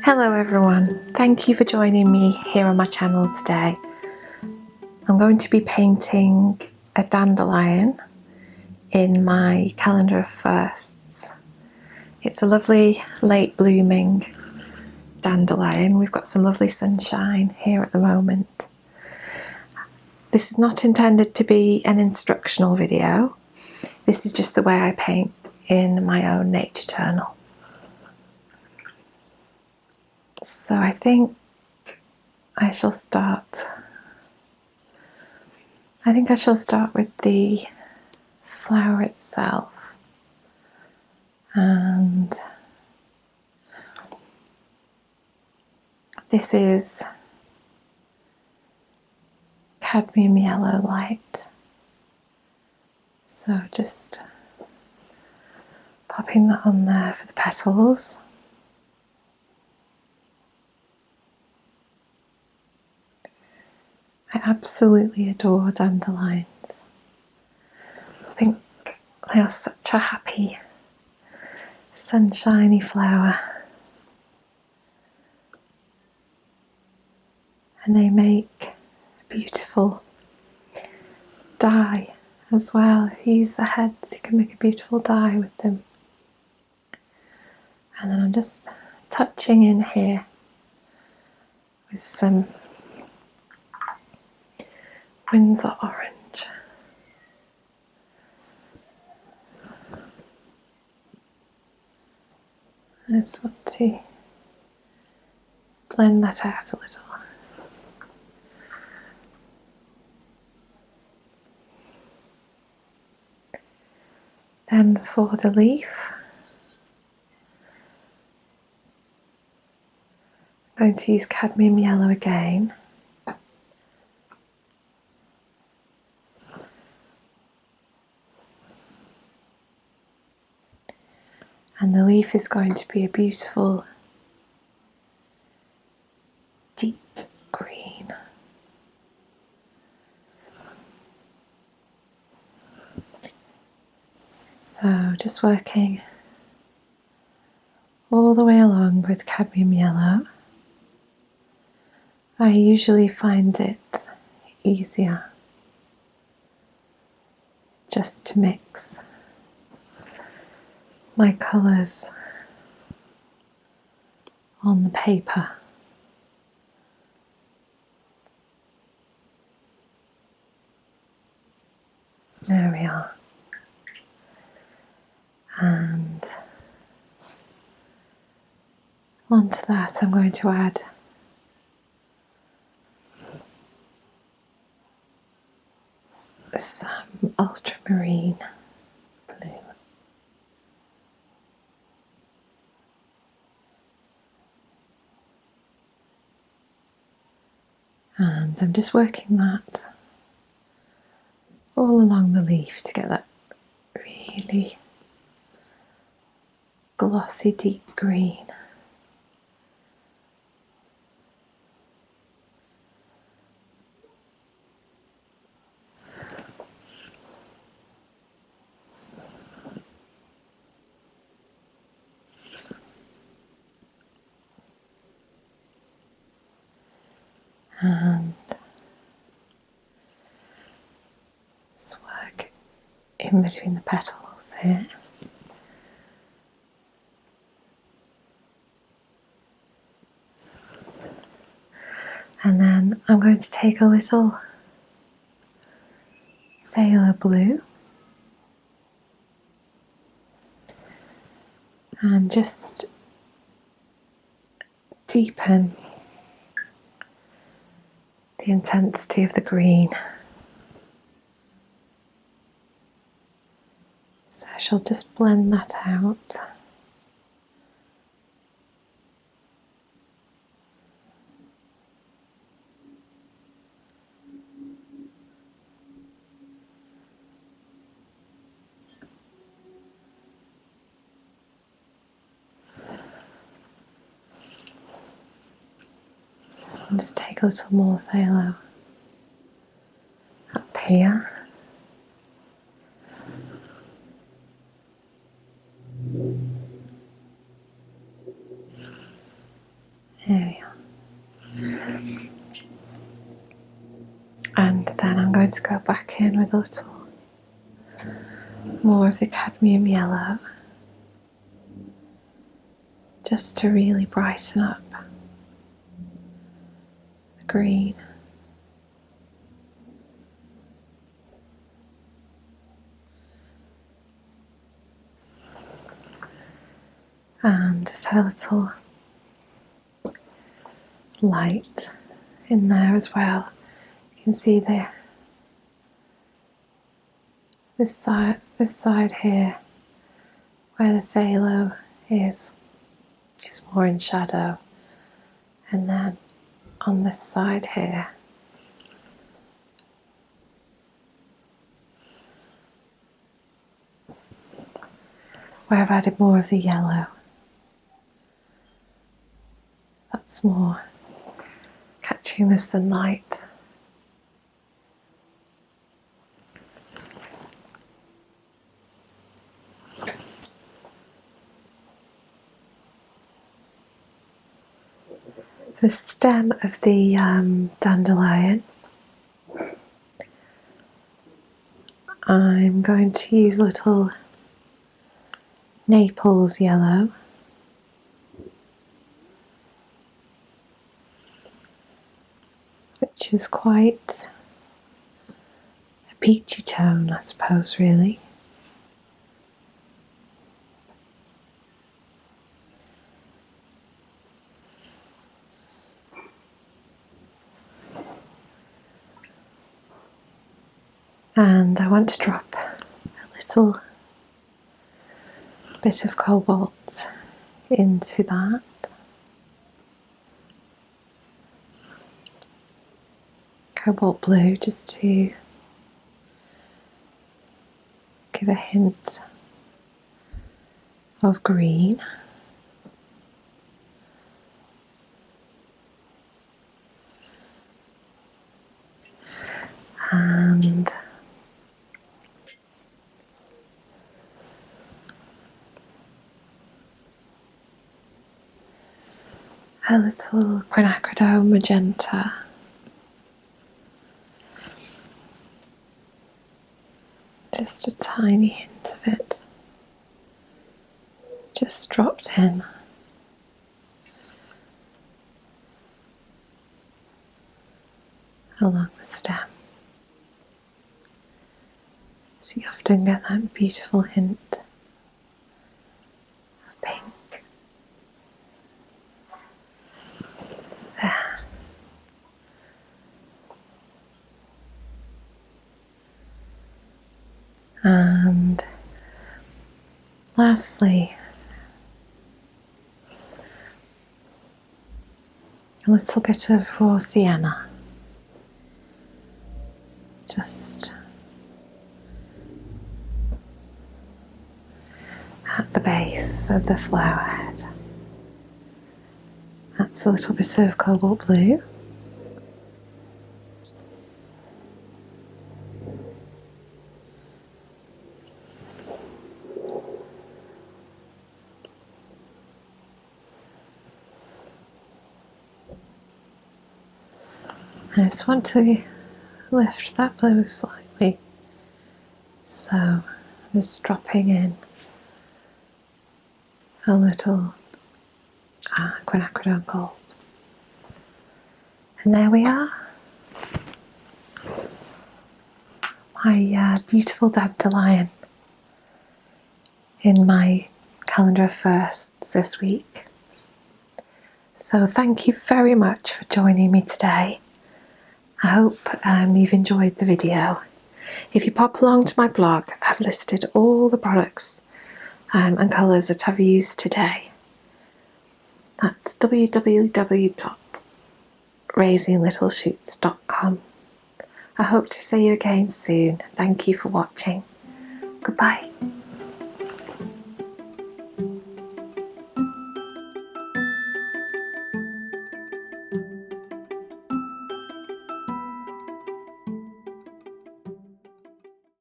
Hello everyone, thank you for joining me here on my channel today. I'm going to be painting a dandelion in my calendar of firsts. It's a lovely late blooming dandelion. We've got some lovely sunshine here at the moment. This is not intended to be an instructional video. This is just the way I paint in my own nature journal. So I think I shall start with the flower itself, and this is cadmium yellow light, so just popping that on there for the petals. I absolutely adore dandelions. I think they are such a happy, sunshiny flower, and they make beautiful dye as well. If you use the heads, you can make a beautiful dye with them. And then I'm just touching in here with some Windsor orange. I just want to blend that out a little. Then for the leaf, I'm going to use cadmium yellow again. And the leaf is going to be a beautiful deep green. So just working all the way along with cadmium yellow. I usually find it easier just to mix my colours on the paper. There we are. And onto that I'm going to add some ultramarine blue. And I'm just working that all along the leaf to get that really glossy deep green. And let's work in between the petals here. And then I'm going to take a little phthalo blue and just deepen the intensity of the green. So I shall just blend that out. And just take a little more phthalo up here. going to go back in with a little more of the cadmium yellow, just to really brighten up the green. And just add a little light in there as well. You can see this side here where the phthalo is more in shadow, and then on this side here where I've added more of the yellow, that's more catching the sunlight. The stem of the dandelion, I'm going to use a little Naples yellow, which is quite a peachy tone, I suppose, really. And I want to drop a little bit of cobalt into that. Cobalt blue, just to give a hint of green. And a little quinacridone magenta. Just a tiny hint of it, just dropped in. Along the stem. So you often get that beautiful hint of pink. There. And lastly, a little bit of raw sienna, just at the base of the flower head. That's a little bit of cobalt blue. I just want to lift that blue slightly, so I'm just dropping in a little quinacridone gold. And there we are, my beautiful dandelion in my calendar of firsts this week. So thank you very much for joining me today. I hope you've enjoyed the video. If you pop along to my blog, I've listed all the products and colours that I've used today. That's www.raisinglittleshoots.com. I hope to see you again soon. Thank you for watching. Goodbye.